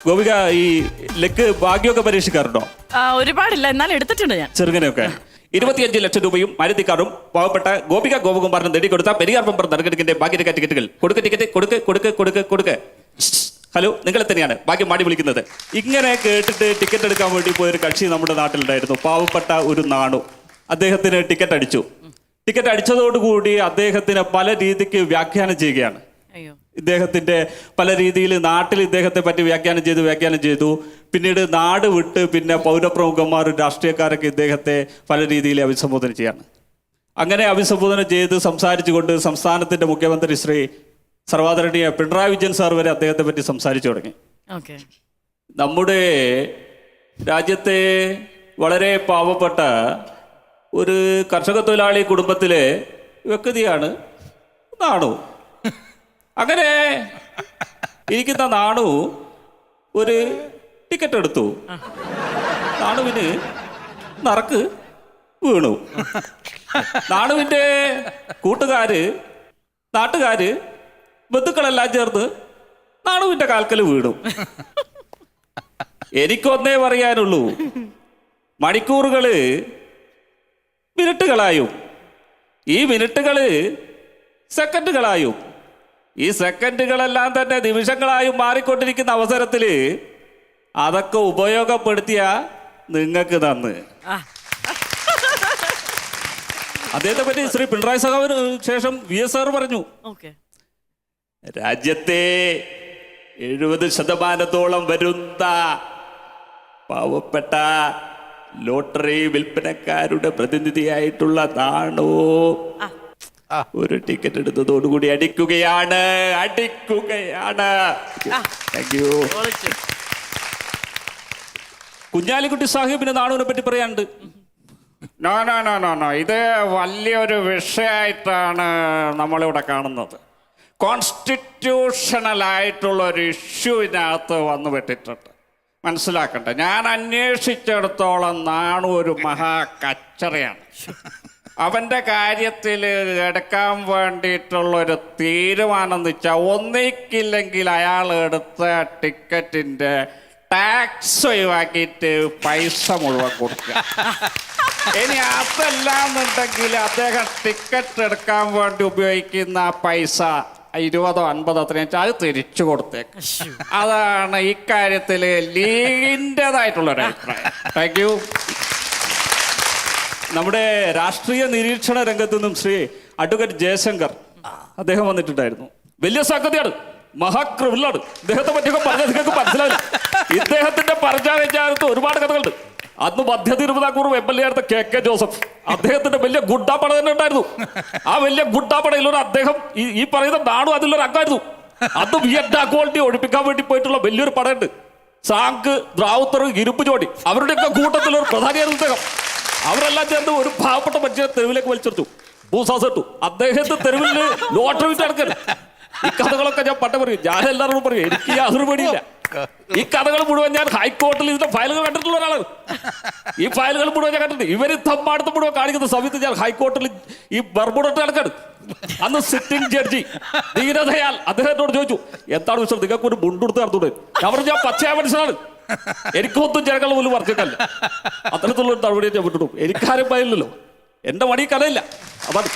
ഗോപിക ഈ ലെക്ക് ഭാഗ്യമൊക്കെ പരീക്ഷിക്കാറുണ്ടോ? ഒരുപാടില്ല, എന്നാൽ എടുത്തിട്ടുണ്ട് ഞാൻ ചെറുങ്ങനെയൊക്കെ. 25 ലക്ഷം രൂപയും മാരുതി കാറും പാവപ്പെട്ട ഗോപിക ഗോപകുമാറിന് നേടിക്കൊടുത്ത പെരിയാർ ബമ്പർ നറുക്കെടുക്കിന്റെ ഭാഗ്യരേഖ ടിക്കറ്റുകൾ. കൊടുക്ക് ടിക്കറ്റ്, കൊടുക്ക്. ഹലോ, നിങ്ങളെ തന്നെയാണ് ഭാഗ്യം മാടി വിളിക്കുന്നത്. ഇങ്ങനെ കേട്ടിട്ട് ടിക്കറ്റ് എടുക്കാൻ വേണ്ടി പോയൊരു കക്ഷി നമ്മുടെ നാട്ടിലുണ്ടായിരുന്നു. പാവപ്പെട്ട ഒരു നാണു. അദ്ദേഹത്തിന് ടിക്കറ്റ് അടിച്ചു. ടിക്കറ്റ് അടിച്ചതോടുകൂടി അദ്ദേഹത്തിന് പല രീതിക്ക് വ്യാഖ്യാനം ചെയ്യുകയാണ്. ഇദ്ദേഹത്തിന്റെ പല രീതിയിൽ നാട്ടിൽ ഇദ്ദേഹത്തെ പറ്റി വ്യാഖ്യാനം ചെയ്തു. പിന്നീട് നാട് വിട്ട് പിന്നെ പൗരപ്രമുഖന്മാരും രാഷ്ട്രീയക്കാരൊക്കെ ഇദ്ദേഹത്തെ പല രീതിയിൽ അഭിസംബോധന ചെയ്യാണ്. അങ്ങനെ അഭിസംബോധന ചെയ്ത് സംസാരിച്ചുകൊണ്ട് സംസ്ഥാനത്തിന്റെ മുഖ്യമന്ത്രി ശ്രീ സർവാദരണീയ പിണറായി വിജയൻ സാർ വരെ അദ്ദേഹത്തെ പറ്റി സംസാരിച്ചു തുടങ്ങി. നമ്മുടെ രാജ്യത്തെ വളരെ പാവപ്പെട്ട ഒരു കർഷക തൊഴിലാളി കുടുംബത്തിലെ വ്യക്തിയാണ് നാണു. അങ്ങനെ ഇരിക്കുന്ന നാണു ഒരു ടിക്കറ്റ് എടുത്തു. നാണുവിന് നറുക്ക് വീണു. നാണുവിൻ്റെ കൂട്ടുകാര്, നാട്ടുകാര്, ബന്ധുക്കളെല്ലാം ചേർന്ന് നാണുവിൻ്റെ കാൽക്കൽ വീണു. എനിക്കൊന്നേ പറയാനുള്ളൂ, മണിക്കൂറുകള് മിനിറ്റുകളായും ഈ മിനിറ്റുകള് സെക്കൻഡുകളായും ഈ സെക്കൻഡുകളെല്ലാം തന്നെ നിമിഷങ്ങളായും മാറിക്കൊണ്ടിരിക്കുന്ന അവസരത്തിൽ അതൊക്കെ ഉപയോഗപ്പെടുത്തിയ നിങ്ങൾക്ക് നന്ന്. അദ്ദേഹത്തെ പറ്റി ശ്രീ പിണറായി സഖാവിന് ശേഷം VS സാർ പറഞ്ഞു, രാജ്യത്തെ 70% വരുന്ന പാവപ്പെട്ട ലോട്ടറി വിൽപ്പനക്കാരുടെ പ്രതിനിധിയായിട്ടുള്ള നാണു ഒരു ടിക്കറ്റ് എടുത്തതോടുകൂടി അടിക്കുകയാണ്. Thank you. കുഞ്ഞാലിക്കുട്ടി സാഹിബിന് നാണുവിനെ പറ്റി പറയാനുണ്ട്. നോ, ഇത് വലിയൊരു വിഷയമായിട്ടാണ് നമ്മളിവിടെ കാണുന്നത്. കോൺസ്റ്റിറ്റ്യൂഷണൽ ആയിട്ടുള്ള ഒരു ഇഷ്യൂ ഇതിനകത്ത് വന്നു പെട്ടിട്ടുണ്ട്. മനസ്സിലാക്കട്ടെ, ഞാൻ അന്വേഷിച്ചിടത്തോളം നാണു ഒരു മഹാ കച്ചറയാണ്. അവൻ്റെ കാര്യത്തിൽ എടുക്കാൻ വേണ്ടിയിട്ടുള്ളൊരു തീരുമാനം എന്ന് വെച്ചാൽ ഒന്നിക്കില്ലെങ്കിൽ അയാൾ എടുത്ത ടിക്കറ്റിൻ്റെ ടാക്സ് ഒഴിവാക്കിയിട്ട് പൈസ മുഴുവൻ കൊടുക്കുക. ഇനി അതല്ലാന്നുണ്ടെങ്കിൽ അദ്ദേഹം ടിക്കറ്റ് എടുക്കാൻ വേണ്ടി ഉപയോഗിക്കുന്ന പൈസ 20 or 50 അത്രയും വെച്ചാൽ അത് തിരിച്ചു കൊടുത്തേക്ക്. അതാണ് ഇക്കാര്യത്തിൽ ലീഗിൻ്റെതായിട്ടുള്ളൊരു അഭിപ്രായം. Thank you. നമ്മുടെ രാഷ്ട്രീയ നിരീക്ഷണ രംഗത്തു നിന്നും ശ്രീ അഡ്വക്കേറ്റ് ജയശങ്കർ അദ്ദേഹം വന്നിട്ടുണ്ടായിരുന്നു. വലിയ സംഗതിയാണ്, മഹാക്രിമിനലാണ്. ഇദ്ദേഹത്തെ പറ്റിയൊക്കെ പറഞ്ഞാൽ നിങ്ങൾക്ക് മനസ്സിലാവില്ല. ഇദ്ദേഹത്തിന്റെ പരിചാരത്ത് ഒരുപാട് കഥകളുണ്ട്. അന്ന് മധ്യ തിരുവിതാംകൂർ MLA ആയിരുന്ന KK ജോസഫ്, അദ്ദേഹത്തിന്റെ വലിയ ഗുഡാപ്പട തന്നെ ഉണ്ടായിരുന്നു. ആ വലിയ ഗുഡാപ്പടയിലൂടെ അദ്ദേഹം ഈ പറയുന്ന നാണു അതിലൊരു അംഗമായിരുന്നു. അന്ന് വിയറ്റ്നാം ക്വാളിറ്റി ഒഴിപ്പിക്കാൻ വേണ്ടി പോയിട്ടുള്ള വലിയൊരു പടയുണ്ട്. സാങ്ക്, റാവുത്തർ, ഇരുമ്പ് ജോഡി, അവരുടെയൊക്കെ കൂട്ടത്തിലൊരു പ്രധാനിയായിരുന്നു അദ്ദേഹം. അവരെല്ലാം ചേർന്ന് ഒരു പാവപ്പെട്ട മനുഷ്യനെ തെരുവിലേക്ക് വലിച്ചെടുത്തു, ഭൂസാസിട്ടു. അദ്ദേഹത്തെ തെരുവിൽ ലോട്ടറി വിറ്റ് നടക്കരുത്. ഈ കഥകളൊക്കെ ഞാൻ പണ്ട് പറയും, ഞാൻ എല്ലാവരോടും പറയും, എനിക്ക് യാതൊരു പേടിയില്ല. ഈ കഥകൾ മുഴുവൻ ഞാൻ ഹൈക്കോടതിയിൽ ഇതിന്റെ ഫയലുകൾ കണ്ടിട്ടുള്ള ഒരാളാണ്. ഈ ഫയലുകൾ മുഴുവൻ ഞാൻ കണ്ടിട്ടുണ്ട്. ഇവര് തമ്മാടത്ത് മുഴുവൻ കാണിക്കുന്ന സമയത്ത് ഞാൻ ഹൈക്കോടതിയിൽ ഈ ബർബുഡോട്ട് നടക്കാണ്. അന്ന് സിറ്റിംഗ് ജഡ്ജി ദീനദയാൽ അദ്ദേഹത്തോട് ചോദിച്ചു, എന്താണ് വിഷയം, നിങ്ങൾക്ക് ഒരു മുണ്ടെടുത്ത് നടത്തൂടെ? ഞാൻ പച്ചയായ മനുഷ്യനാണ്, എനിക്കൊന്നും ജനങ്ങളുടെ പോലും വർക്കല്ല. അത്തരത്തിലുള്ള ഒരു നടപടിയെ ഞാൻ വിട്ടിടും. എനിക്കാരും പറയില്ലല്ലോ, എന്റെ മടി കഥയില്ല. അതാണ്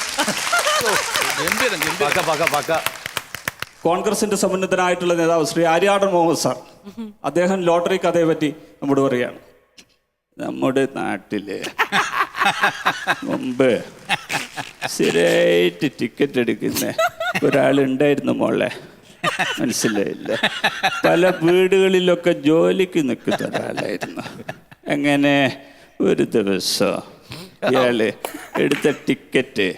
കോൺഗ്രസിന്റെ സമുന്നതനായിട്ടുള്ള നേതാവ് ശ്രീ ആര്യാടൻ മുഹമ്മദ് സാർ, അദ്ദേഹം ലോട്ടറി കഥയെ പറ്റി നമ്മോട് പറയുകയാണ്. നമ്മുടെ നാട്ടില് മുമ്പ് സ്ഥിരമായിട്ട് ടിക്കറ്റ് എടുക്കുന്ന ഒരാളുണ്ടായിരുന്നു മോളെ, മനസ്സിലായില്ല. പല വീടുകളിലൊക്കെ ജോലിക്ക് നിൽക്കുന്ന ഒരാളായിരുന്നു. അങ്ങനെ ഒരു ദിവസം ഇയാള് എടുത്ത ടിക്കറ്റ്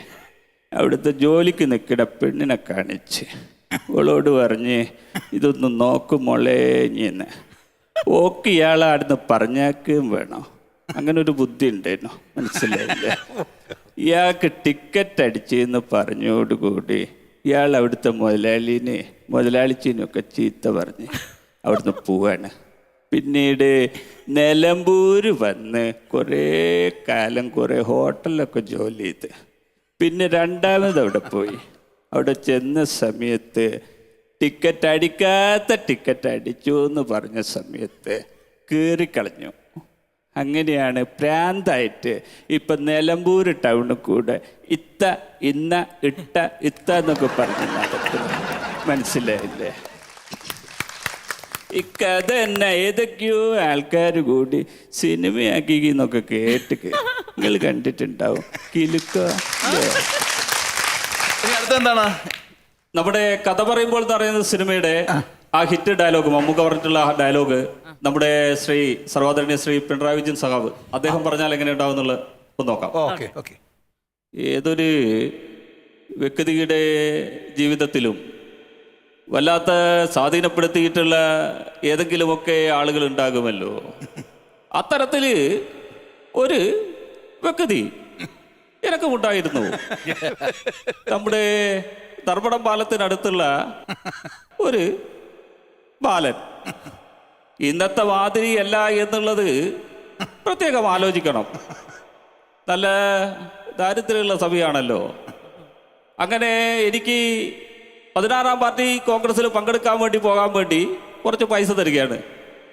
അവിടുത്തെ ജോലിക്ക് നിൽക്കുന്ന പെണ്ണിനെ കാണിച്ച് അവളോട് പറഞ്ഞ്, ഇതൊന്ന് നോക്കും മോളേഞ്ഞെന്ന്. ഓക്ക് ഇയാളാടുന്ന് പറഞ്ഞേക്കുകയും വേണോ, അങ്ങനെ ഒരു ബുദ്ധി ഉണ്ടായിരുന്നു. മനസ്സിലായില്ലേ? ഇയാൾക്ക് ടിക്കറ്റ് അടിച്ചെന്ന് പറഞ്ഞോടുകൂടി ഇയാൾ അവിടുത്തെ മുതലാളിച്ചിനൊക്കെ ചീത്ത പറഞ്ഞ് അവിടുന്ന് പോവാണ്. പിന്നീട് നിലമ്പൂർ വന്ന് കുറേ കാലം കുറേ ഹോട്ടലിലൊക്കെ ജോലി ചെയ്ത് പിന്നെ രണ്ടാമത് അവിടെ പോയി. അവിടെ ചെന്ന സമയത്ത് ടിക്കറ്റ് അടിക്കാത്ത ടിക്കറ്റ് അടിച്ചു എന്ന് പറഞ്ഞ സമയത്ത് കീറിക്കളഞ്ഞു. അങ്ങനെയാണ് പ്രാന്തായിട്ട് ഇപ്പം നിലമ്പൂർ ടൗണിൽ കൂടെ ഇത്ത ഇന്ന ഇട്ട ഇത്ത എന്നൊക്കെ പറഞ്ഞ് നടക്കുന്നത്. മനസ്സിലായില്ലേ? ഈ കഥ തന്നെ ഏതൊക്കെയോ ആൾക്കാർ കൂടി സിനിമയാക്കി എന്നൊക്കെ കേട്ട് നിങ്ങൾ കണ്ടിട്ടുണ്ടാവും. കിലുക്ക അടുത്തെന്താണ്? നമ്മുടെ കഥ പറയുമ്പോൾ എന്ന് പറയുന്ന സിനിമയുടെ ആ ഹിറ്റ് ഡയലോഗ്, മമ്മൂക്ക പറഞ്ഞിട്ടുള്ള ആ ഡയലോഗ് നമ്മുടെ ശ്രീ സർവാദരണീയ ശ്രീ പിണറായി വിജയൻ സഖാവ് അദ്ദേഹം പറഞ്ഞാൽ എങ്ങനെ ഉണ്ടാവും എന്നുള്ളത് ഒന്ന് നോക്കാം. Okay okay. ഏതൊരു വ്യക്തിയുടെ ജീവിതത്തിലും വല്ലാത്ത സ്വാധീനപ്പെടുത്തിയിട്ടുള്ള ഏതെങ്കിലുമൊക്കെ ആളുകൾ ഉണ്ടാകുമല്ലോ. അത്തരത്തിൽ ഒരു വ്യക്തി എനക്കും ഉണ്ടായിരുന്നു. നമ്മുടെ ധർമ്മടം പാലത്തിനടുത്തുള്ള ഒരു ബാലൻ. ഇന്നത്തെ മാതിരിയല്ല എന്നുള്ളത് പ്രത്യേകം ആലോചിക്കണം. നല്ല ദാരിദ്ര്യമുള്ള സഭയാണല്ലോ. അങ്ങനെ എനിക്ക് 16-ാം പാർട്ടി കോൺഗ്രസ്സിൽ പങ്കെടുക്കാൻ വേണ്ടി പോകാൻ വേണ്ടി കുറച്ച് പൈസ തരികയാണ്.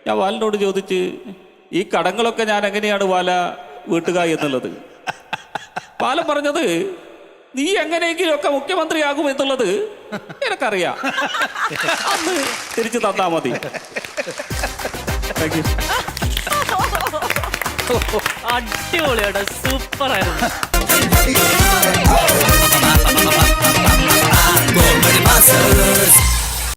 ഞാൻ ബാലനോട് ചോദിച്ച് ഈ കടങ്ങളൊക്കെ ഞാൻ എങ്ങനെയാണ് ബാല വീട്ടുക എന്നുള്ളത്. ബാലൻ പറഞ്ഞത് നീ എങ്ങനെയെങ്കിലും ഒക്കെ മുഖ്യമന്ത്രിയാകും എന്നുള്ളത് എനിക്കറിയാം, അന്ന് തിരിച്ചു തന്നാ മതി. Thank you. അടിപൊളിയാണ്, സൂപ്പർ ആയിരുന്നു. Comedy Masters.